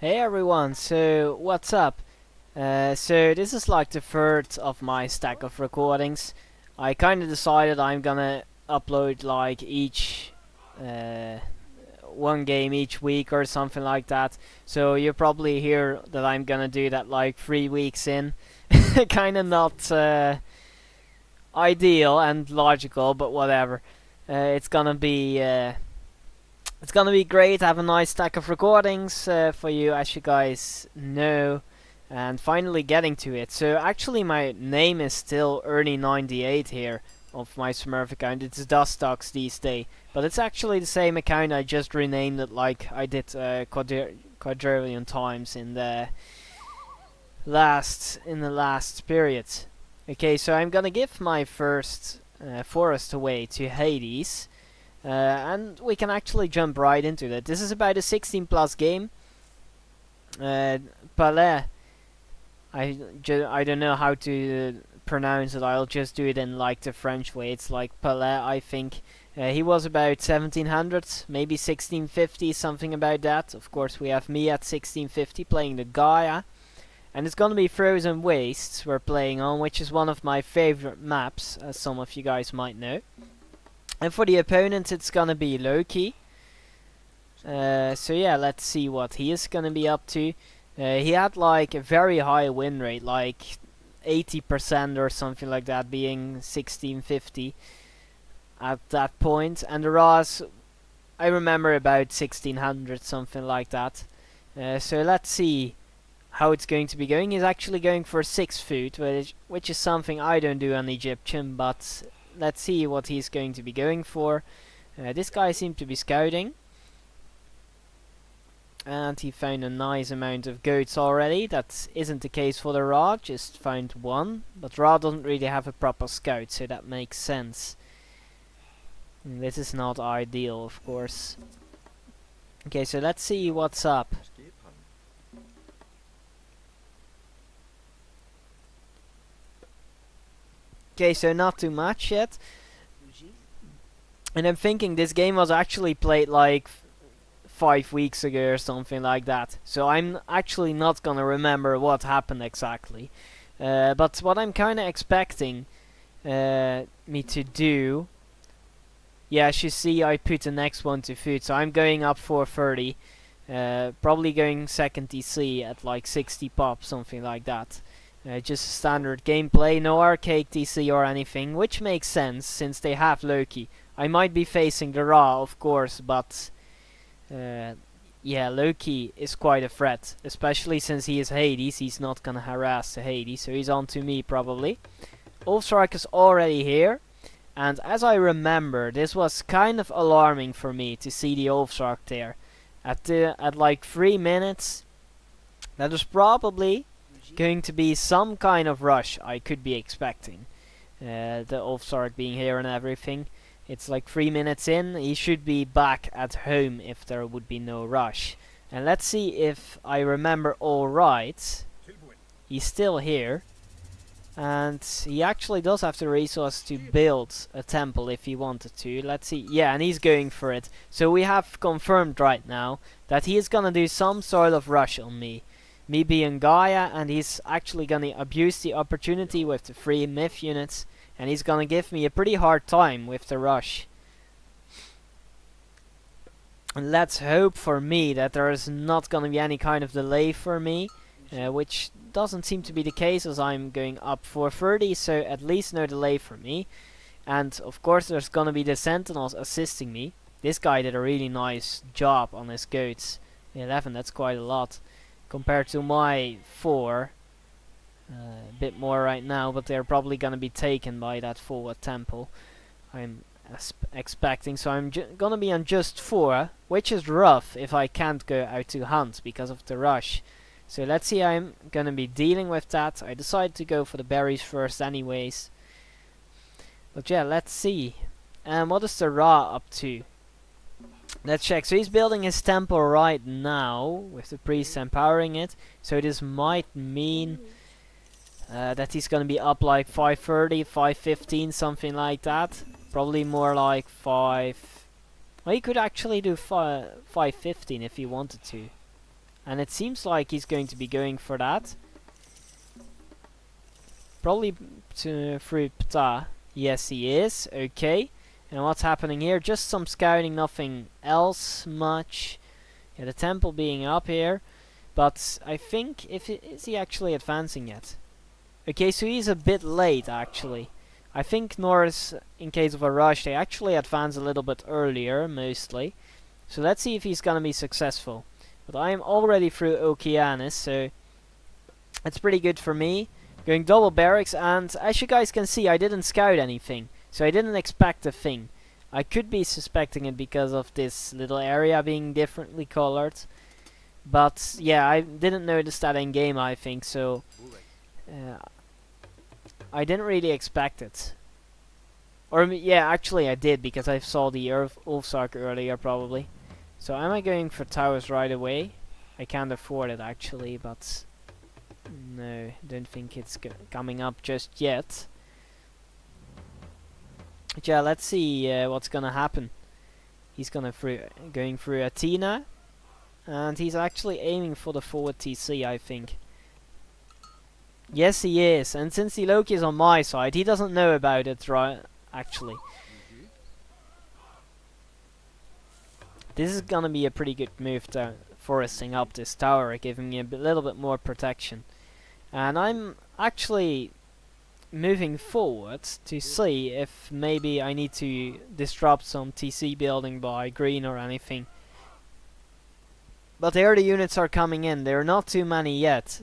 Hey everyone, so what's up? So this is like the third of my stack of recordings. I kinda decided I'm gonna upload like each one game each week or something like that. So you probably hear that I'm gonna do that like 3 weeks in. Kinda not ideal and logical, but whatever. It's gonna be great. I have a nice stack of recordings for you, as you guys know, and finally getting to it. So actually, my name is still Ernie98 here of my Smurf account. It's Dustox these days, but it's actually the same account. I just renamed it like I did quadrillion times in the last period. Okay, so I'm gonna give my first forest away to Hades. And we can actually jump right into that. This is about a 16 plus game. Palais. I don't know how to pronounce it. I'll just do it in like the French way. It's like Palais, I think. He was about 1700, maybe 1650, something about that. Of course, we have me at 1650 playing the Gaia. And it's gonna be Frozen Wastes we're playing on, which is one of my favorite maps, as some of you guys might know. And for the opponent, it's gonna be Loki. So yeah, let's see what he is gonna be up to. He had like a very high win rate, like 80% or something like that, being 1650 at that point. And the Ras, I remember about 1600, something like that. So let's see how it's going to be going. He's actually going for 6 foot, which is something I don't do on Egyptian, but let's see what he's going to be going for. This guy seemed to be scouting. And he found a nice amount of goats already. That isn't the case for the Ra, just found one. But Ra doesn't really have a proper scout, so that makes sense. And this is not ideal, of course. Okay, so let's see what's up. Okay, so not too much yet. And I'm thinking this game was actually played like 5 weeks ago or something like that. So I'm actually not gonna remember what happened exactly. But what I'm kinda expecting me to do... Yeah, as you see, I put the next one to food. So I'm going up 430. Probably going second DC at like 60 pop, something like that. Just standard gameplay, no arcade TC or anything, which makes sense since they have Loki. I might be facing the Ra, of course, but yeah, Loki is quite a threat, especially since he is Hades. He's not gonna harass the Hades, so he's on to me probably. Ulfstrike is already here, and as I remember, this was kind of alarming for me to see the Ulfstrike there. At like 3 minutes, that was probably going to be some kind of rush I could be expecting. The Ulfstrike being here and everything. It's like 3 minutes in, he should be back at home if there would be no rush. And let's see if I remember all right. He's still here. And he actually does have the resource to build a temple if he wanted to. Let's see. Yeah, and he's going for it. So we have confirmed right now that he is gonna do some sort of rush on me. Me being Gaia, and he's actually gonna abuse the opportunity with the 3 myth units, and he's gonna give me a pretty hard time with the rush. And let's hope for me that there is not gonna be any kind of delay for me, which doesn't seem to be the case as I'm going up 430, so at least no delay for me. And of course there's gonna be the sentinels assisting me. This guy did a really nice job on his goats. 11, that's quite a lot compared to my 4. A bit more right now, but they're probably gonna be taken by that forward temple, I'm expecting. So I'm gonna be on just 4, which is rough if I can't go out to hunt because of the rush. So let's see how I'm gonna be dealing with that. I decided to go for the berries first anyways. But yeah, let's see. What is the Ra up to? Let's check. So he's building his temple right now with the priest empowering it. So this might mean that he's gonna be up like 530, 515, something like that. Probably more like 5. Well, he could actually do 515 if he wanted to. And it seems like he's going to be going for that. Probably through Ptah. Yes, he is. Okay. And what's happening here? Just some scouting, nothing else much. Yeah, the temple being up here. But I think, is he actually advancing yet? Okay, so he's a bit late actually. I think Norse, in case of a rush, they actually advance a little bit earlier, mostly. So let's see if he's gonna be successful. But I am already through Okeanis, so it's pretty good for me. Going double barracks, and as you guys can see, I didn't scout anything. So I didn't expect a thing. I could be suspecting it because of this little area being differently colored. But yeah, I didn't notice that in game, I think, so I didn't really expect it. Or yeah, actually I did, because I saw the Ulfsark earlier probably. So am I going for towers right away? I can't afford it actually, but no, don't think it's coming up just yet. But yeah, let's see what's gonna happen. He's going through Athena, and he's actually aiming for the forward TC, I think. Yes, he is, and since the Loki is on my side, he doesn't know about it, right? Actually, this is gonna be a pretty good move to foresting up this tower, giving me a little bit more protection. And I'm actually moving forward to see if maybe I need to disrupt some TC building by green or anything. But there the units are coming in. There are not too many yet.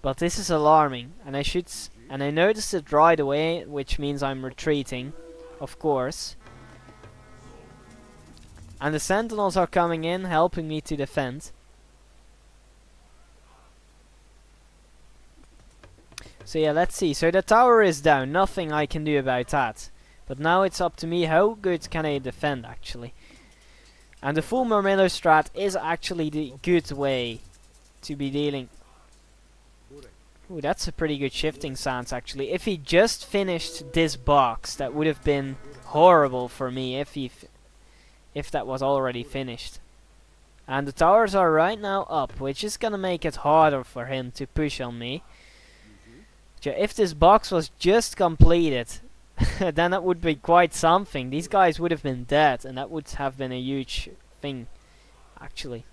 But this is alarming, and I noticed it right away, which means I'm retreating, of course. And the sentinels are coming in, helping me to defend. So yeah, let's see. So the tower is down, nothing I can do about that. But now it's up to me, how good can I defend actually. And the full Murmillo strat is actually the good way to be dealing. Ooh, that's a pretty good shifting stance actually. If he just finished this box, that would have been horrible for me if that was already finished. And the towers are right now up, which is gonna make it harder for him to push on me. If this box was just completed, then that would be quite something. These guys would have been dead, and that would have been a huge thing, actually.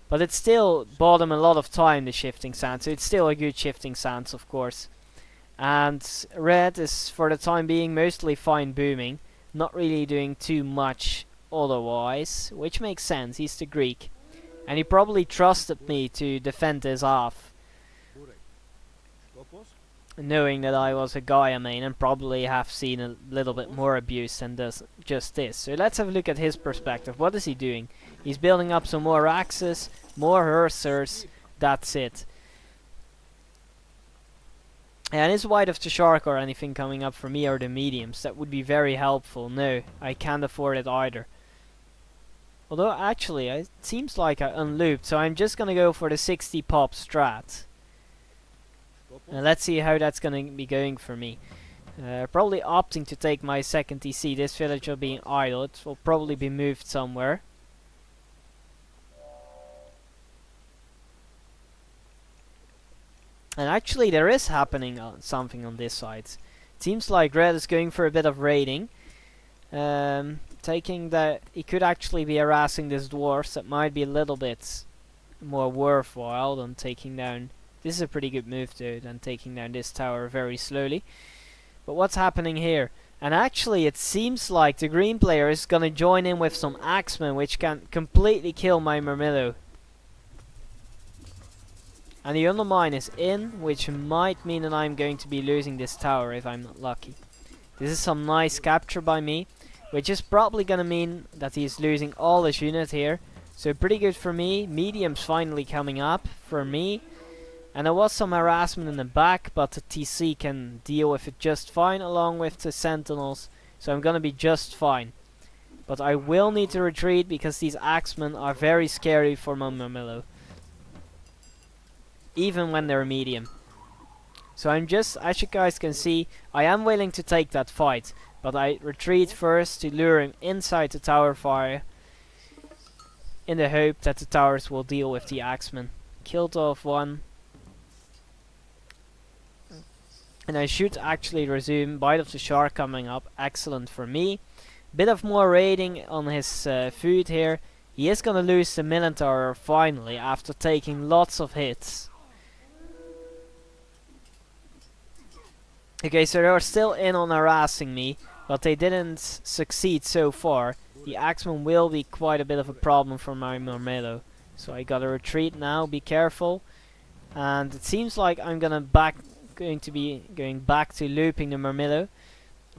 But it still bought him a lot of time, the shifting stance, so it's still a good shifting stance, of course. And red is, for the time being, mostly fine booming, not really doing too much otherwise, which makes sense. He's the Greek, and he probably trusted me to defend his half, knowing that I was a Gaia main and probably have seen a little bit more abuse than just this. So let's have a look at his perspective. What is he doing? He's building up some more axes, more Hersers, that's it. And is White of the Shark or anything coming up for me, or the mediums? That would be very helpful. No, I can't afford it either. Although actually, it seems like I unlooped, so I'm just gonna go for the 60 pop strat. And let's see how that's gonna be going for me. Probably opting to take my second TC. This villager being idle, it will probably be moved somewhere. And actually there is happening something on this side. It seems like red is going for a bit of raiding. Taking that, he could actually be harassing this dwarf. That might be a little bit more worthwhile than taking down. This is a pretty good move though, than taking down this tower very slowly. But what's happening here? And actually it seems like the green player is gonna join in with some axemen, which can completely kill my Murmillo. And the undermine is in, which might mean that I'm going to be losing this tower if I'm not lucky. This is some nice capture by me, which is probably gonna mean that he's losing all his unit here. So pretty good for me. Medium's finally coming up for me. And there was some harassment in the back, but the TC can deal with it just fine along with the sentinels. So I'm gonna be just fine. But I will need to retreat because these axemen are very scary for my Murmillo, even when they're medium. So I'm just, as you guys can see, I am willing to take that fight, but I retreat first to lure him inside the tower fire in the hope that the towers will deal with the axemen. killed off one. And I should actually resume. Bite of the Shark coming up. Excellent for me. Bit of more raiding on his food here. He is gonna lose the Minotaur finally after taking lots of hits. Okay, so they are still in on harassing me, but they didn't succeed so far. The Axeman will be quite a bit of a problem for my Murmillo. So I gotta retreat now, be careful. And it seems like I'm going to be going back to looping the Murmillo.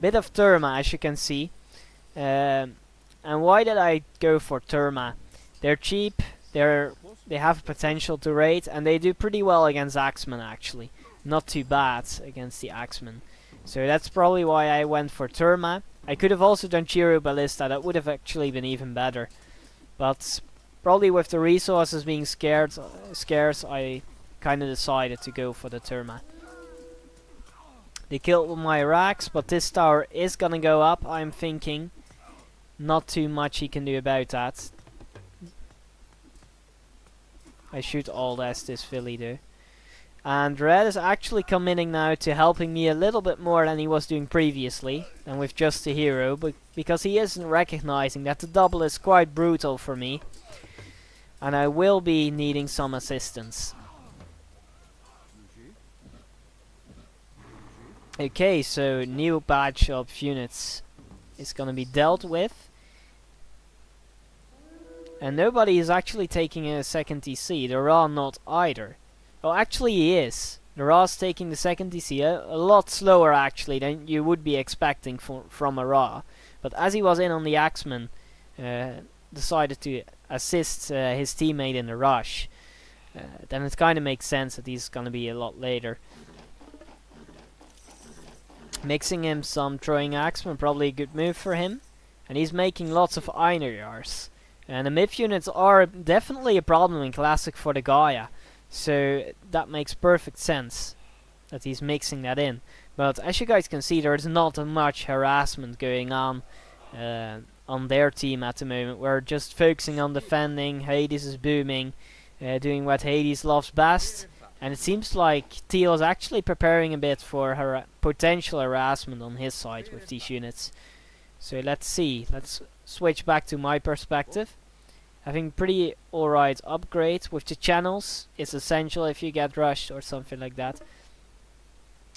Bit of Terma, as you can see. And why did I go for Terma? They're cheap, they have potential to raid, and they do pretty well against Axemen actually. Not too bad against the Axemen. So that's probably why I went for Terma. I could have also done Giro Ballista, that would have actually been even better. But probably with the resources being scarce, I kind of decided to go for the Terma. They killed my racks, but this tower is gonna go up, I'm thinking. Not too much he can do about that. I should alt S this filly though. And Red is actually committing now to helping me a little bit more than he was doing previously, than with just the hero, but because he isn't recognizing that the double is quite brutal for me. And I will be needing some assistance. Okay, so new batch of units is gonna be dealt with. And nobody is actually taking a second DC, the Ra not either. Oh, actually he is. The Ra's taking the second DC, a lot slower actually than you would be expecting from a Ra. But as he was in on the Axeman, decided to assist his teammate in the rush. Then it kind of makes sense that he's gonna be a lot later. Mixing him some throwing Axeman, probably a good move for him. And he's making lots of Einarjars. And the Myth units are definitely a problem in Classic for the Gaia. So that makes perfect sense that he's mixing that in. But as you guys can see, there's not much harassment going on their team at the moment. We're just focusing on defending. Hades is booming, doing what Hades loves best. And it seems like Teal is actually preparing a bit for potential harassment on his side with these units. So let's see. Let's switch back to my perspective. Having pretty alright upgrade with the channels is essential if you get rushed or something like that.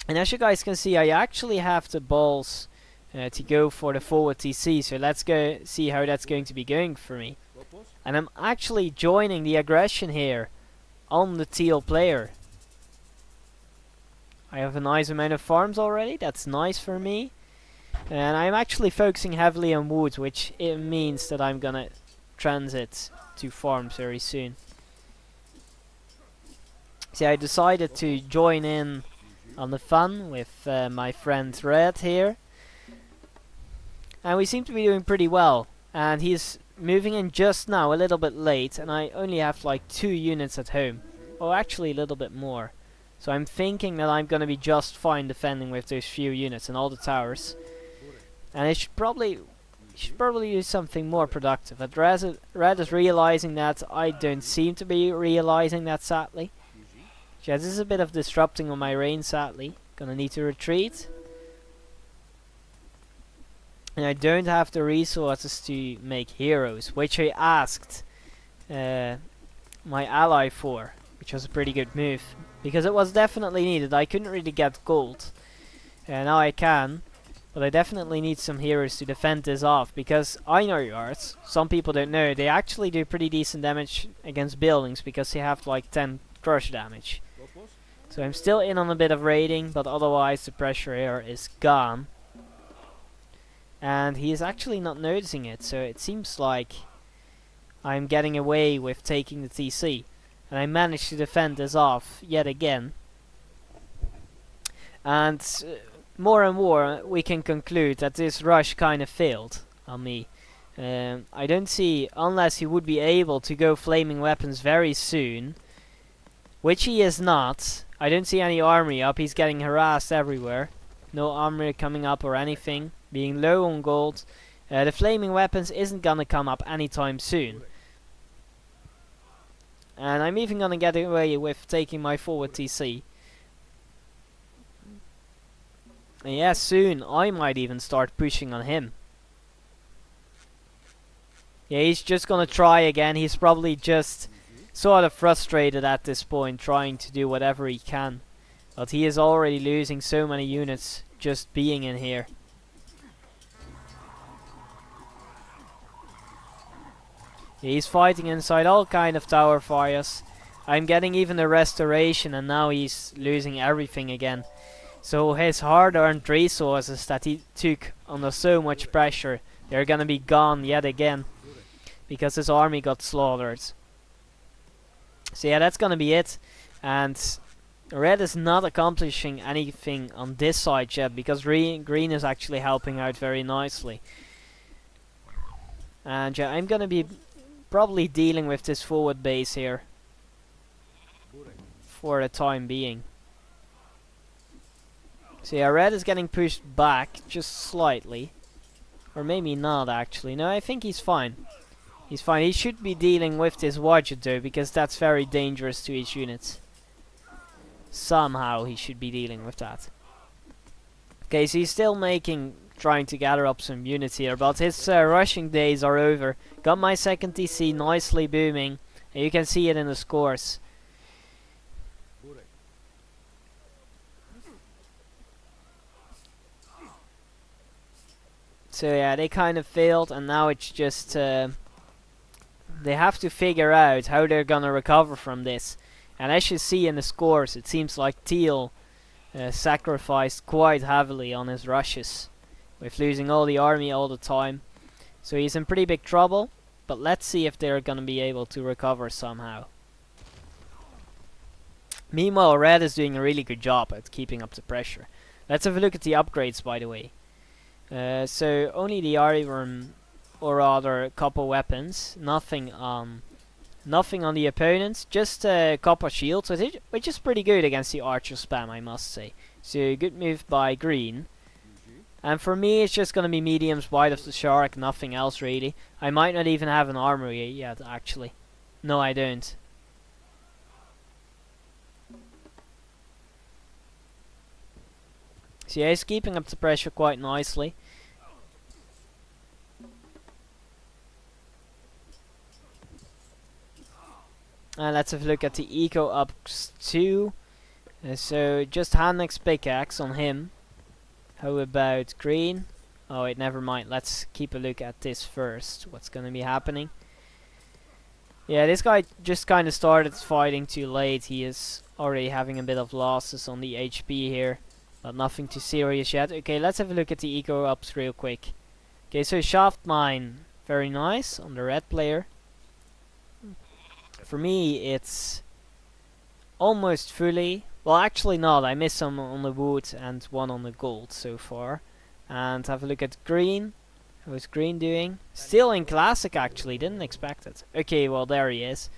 And as you guys can see, I actually have the balls to go for the forward TC. So let's go see how that's going to be going for me. And I'm actually joining the aggression here on the Teal player. I have a nice amount of farms already, that's nice for me. And I'm actually focusing heavily on woods, which it means that I'm gonna transit to farms very soon. See, I decided to join in on the fun with my friend Red here. And we seem to be doing pretty well. And he's moving in just now, a little bit late, and I only have like 2 units at home. Or actually a little bit more. So I'm thinking that I'm gonna be just fine defending with those few units and all the towers. And I should probably do something more productive. But Red is realizing that. I don't seem to be realizing that, sadly. Yeah, this is a bit of disrupting on my reign, sadly. Gonna need to retreat. And I don't have the resources to make heroes, which I asked my ally for, which was a pretty good move. Because it was definitely needed. I couldn't really get gold. And now I can. But I definitely need some heroes to defend this off, because Einarjars, some people don't know, they actually do pretty decent damage against buildings, because they have like 10 crush damage. So I'm still in on a bit of raiding, but otherwise the pressure here is gone. And he is actually not noticing it, so it seems like I'm getting away with taking the TC. And I managed to defend this off yet again. And more and more we can conclude that this rush kind of failed on me. I don't see, unless he would be able to go flaming weapons very soon, which he is not. I don't see any armory up, he's getting harassed everywhere. No armory coming up or anything, being low on gold. The flaming weapons isn't gonna come up anytime soon. And I'm even gonna get away with taking my forward TC. And yeah, soon I might even start pushing on him. Yeah, he's just gonna try again. He's probably just sort of frustrated at this point, trying to do whatever he can. But he is already losing so many units just being in here. Yeah, he's fighting inside all kind of tower fires. I'm getting even the restoration, and now he's losing everything again. So his hard-earned resources that he took under so much pressure, they're gonna be gone yet again. Because his army got slaughtered. So yeah, that's gonna be it. And red is not accomplishing anything on this side yet, because green is actually helping out very nicely. And yeah, I'm gonna be probably dealing with this forward base here for the time being. So yeah, red is getting pushed back just slightly. Or maybe not actually. No, I think he's fine. He's fine. He should be dealing with this Wadjet though, because that's very dangerous to his units. Somehow he should be dealing with that. Okay, so he's still trying to gather up some units here, but his rushing days are over. Got my second TC nicely booming, and you can see it in the scores. So yeah, they kind of failed, and now it's just they have to figure out how they're gonna recover from this. And as you see in the scores, it seems like Teal sacrificed quite heavily on his rushes, with losing all the army all the time. So he's in pretty big trouble, but let's see if they're gonna be able to recover somehow. Meanwhile, red is doing a really good job at keeping up the pressure. Let's have a look at the upgrades, by the way. So only the iron, or rather copper weapons, nothing on the opponents, just copper shields, which is pretty good against the archer spam, I must say. So good move by green. And for me, it's just gonna be mediums, Bite of the Shark, nothing else really. I might not even have an armory yet, actually. No, I don't. So yeah, he's keeping up the pressure quite nicely. And let's have a look at the eco ups too. So just hand next pickaxe on him. How about green? Oh wait, never mind. Let's keep a look at this first. What's gonna be happening? Yeah, this guy just kind of started fighting too late. He is already having a bit of losses on the HP here, but nothing too serious yet. Okay, let's have a look at the eco ups real quick. Okay, so shaft mine, very nice on the red player. For me, it's almost fully. Well, actually not. I missed some on the wood and one on the gold so far. And have a look at green. How's green doing? Still in classic, actually. Didn't expect it. Okay, well, there he is.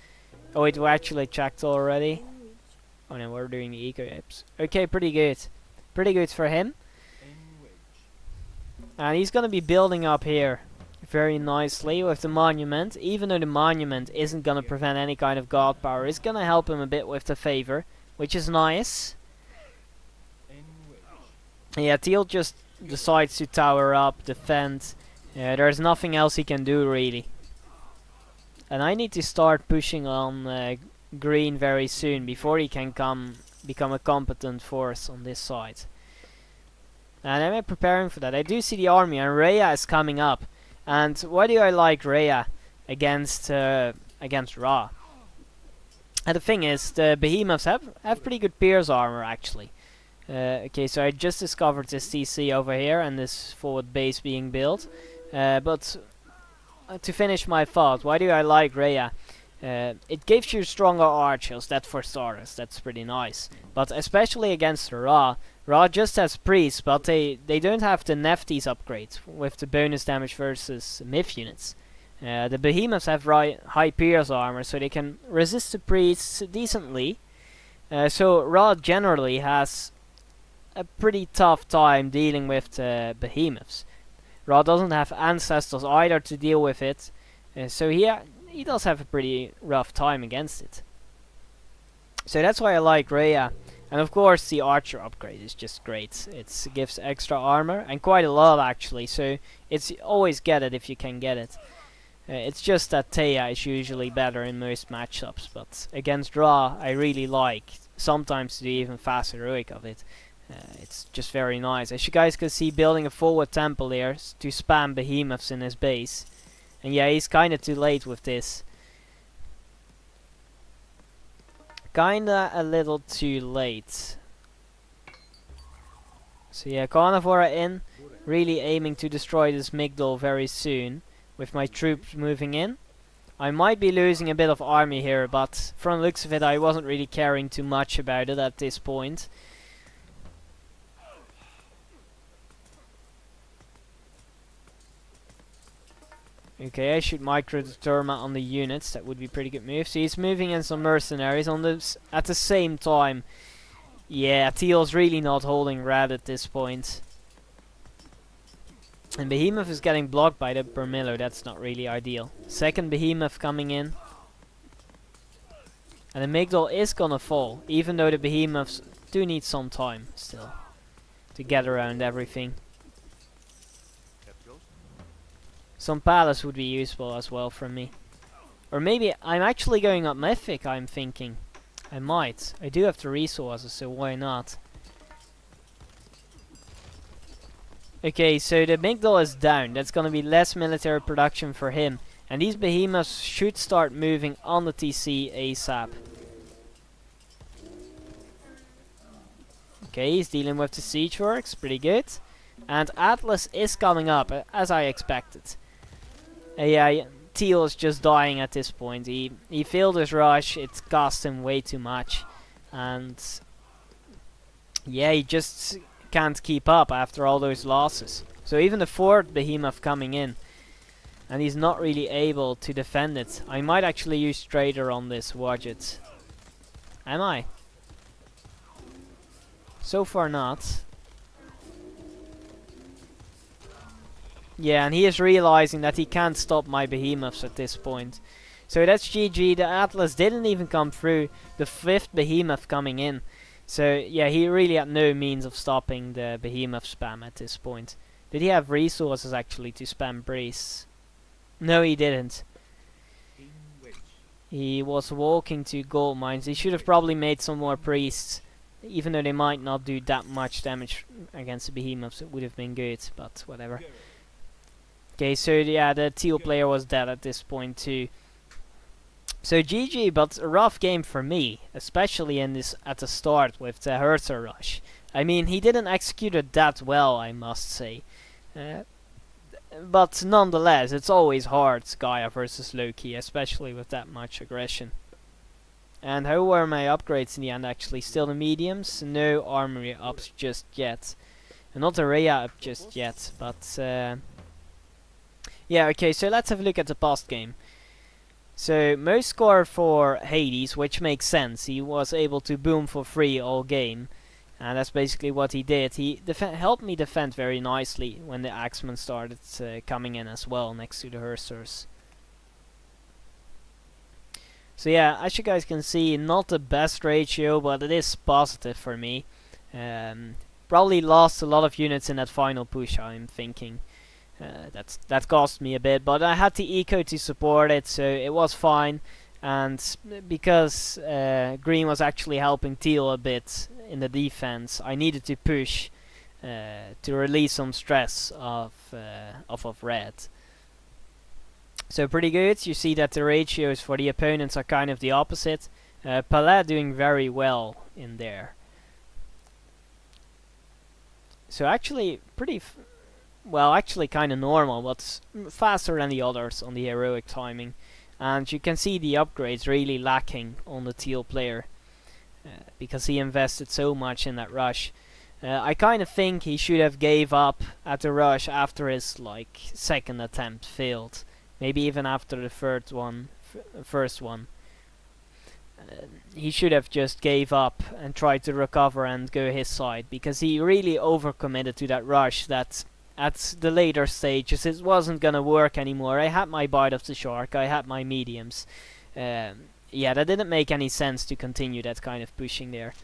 Oh, it actually checked already. Oh no, we're doing the eco apes. Okay, pretty good. Pretty good for him. And he's gonna be building up here very nicely with the monument. Even though the monument isn't gonna prevent any kind of god power, it's gonna help him a bit with the favor, which is nice. Yeah, Teal just decides to tower up, defend. There's nothing else he can do really. And I need to start pushing on green very soon before he can become a competent force on this side. And I'm preparing for that. I do see the army, and Rhea is coming up. And why do I like Rhea against Ra? And the thing is, the behemoths have pretty good Pierce armor actually. Okay, so I just discovered this TC over here and this forward base being built. But to finish my thought, why do I like Rhea? It gives you stronger archers, that for starters, that's pretty nice. But especially against Ra, Ra just has priests, but they don't have the Neftis upgrades with the bonus damage versus myth units. The behemoths have high Pierce armor, so they can resist the priests decently. So Ra generally has a pretty tough time dealing with the behemoths. Ra doesn't have ancestors either to deal with it, so he does have a pretty rough time against it. So that's why I like Rhea. And of course the archer upgrade is just great. It gives extra armor, and quite a lot actually, so it's always get it if you can get it. It's just that Thea is usually better in most matchups, but against Ra I really like sometimes to do even fast heroic of it. It's just very nice. As you guys can see, building a forward temple here to spam behemoths in his base. And yeah, he's kinda too late with this. Kinda a little too late. So yeah, Carnivore in, really aiming to destroy this Migdol very soon, with my troops moving in. I might be losing a bit of army here, but from the looks of it I wasn't really caring too much about it at this point. Okay, I should micro-determa on the units, that would be a pretty good move. So he's moving in some mercenaries on at the same time. Yeah, Teal's really not holding red at this point. And Behemoth is getting blocked by the Bermillo, that's not really ideal. Second Behemoth coming in. And the Migdol is gonna fall, even though the Behemoths do need some time still to get around everything. Some palace would be useful as well for me. Or maybe I'm actually going up Mythic, I'm thinking. I might. I do have the resources, so why not? Okay, so the Migdol is down. That's gonna be less military production for him. And these behemoths should start moving on the TC ASAP. Okay, he's dealing with the siege works, pretty good. And Atlas is coming up, as I expected. Yeah, Teal is just dying at this point. He failed his rush, it cost him way too much. And yeah, he just can't keep up after all those losses. So even the fourth behemoth coming in, and he's not really able to defend it. I might actually use Trader on this, watch it. Am I? So far not. Yeah, and he is realizing that he can't stop my behemoths at this point. So that's GG. The Atlas didn't even come through. The fifth behemoth coming in. So yeah, he really had no means of stopping the behemoth spam at this point. Did he have resources actually to spam priests? No, he didn't. He was walking to gold mines. He should have probably made some more priests. Even though they might not do that much damage against the behemoths, it would have been good, but whatever. Okay, so yeah, the teal player was dead at this point too. So GG, but a rough game for me, especially in this at the start with the Hertha rush. I mean, he didn't execute it that well, I must say. But nonetheless, it's always hard, Gaia versus Loki, especially with that much aggression. And how were my upgrades in the end actually? Still the mediums, no armory ups just yet. And not a Rhea up just yet, but yeah, okay, so let's have a look at the past game. So, most score for Hades, which makes sense. He was able to boom for free all game. And that's basically what he did. He helped me defend very nicely when the Axemen started coming in as well next to the Hersers. So yeah, as you guys can see, not the best ratio, but it is positive for me. Probably lost a lot of units in that final push, I'm thinking. That cost me a bit, but I had the eco to support it, so it was fine. And because green was actually helping teal a bit in the defense, I needed to push to release some stress off of red. So pretty good. You see that the ratios for the opponents are kind of the opposite. Palais doing very well in there. So actually pretty well, actually kind of normal, but faster than the others on the heroic timing. And you can see the upgrades really lacking on the teal player, because he invested so much in that rush. I kind of think he should have gave up at the rush after his second attempt failed. Maybe even after the first one. He should have just gave up and tried to recover and go his side, because he really overcommitted to that rush that at the later stages it wasn't gonna work anymore. I had my bite of the shark, I had my mediums. yeah, that didn't make any sense to continue that kind of pushing there.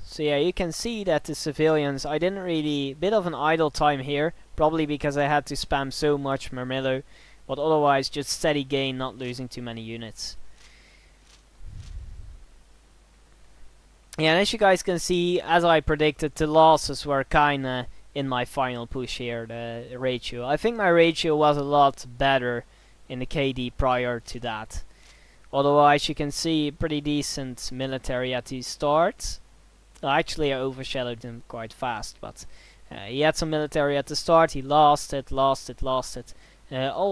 So yeah, you can see that the civilians, I didn't really, bit of an idle time here, probably because I had to spam so much Murmillo, but otherwise just steady gain, not losing too many units. Yeah, and as you guys can see, as I predicted, the losses were kinda in my final push here, the ratio. I think my ratio was a lot better in the KD prior to that. Otherwise, you can see pretty decent military at the start. Actually, I overshadowed him quite fast, but he had some military at the start. He lost it all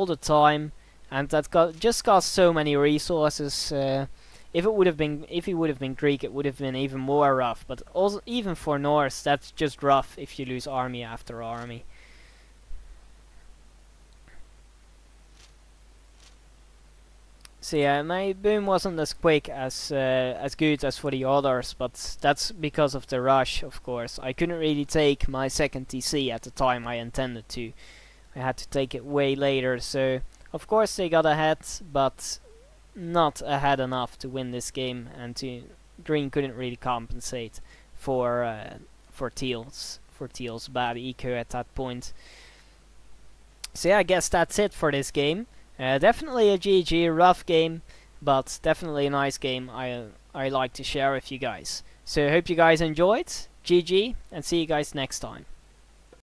the time, and that just cost so many resources. If he would have been Greek, it would have been even more rough. But also, even for Norse, that's just rough if you lose army after army. So yeah, my boom wasn't as quick as good as for the others, but that's because of the rush, of course. I couldn't really take my second TC at the time I intended to. I had to take it way later, so of course they got ahead, but not ahead enough to win this game, and Green couldn't really compensate for Teal's bad eco at that point. So yeah, I guess that's it for this game. Definitely a GG, rough game, but definitely a nice game I like to share with you guys. So I hope you guys enjoyed. GG, and see you guys next time.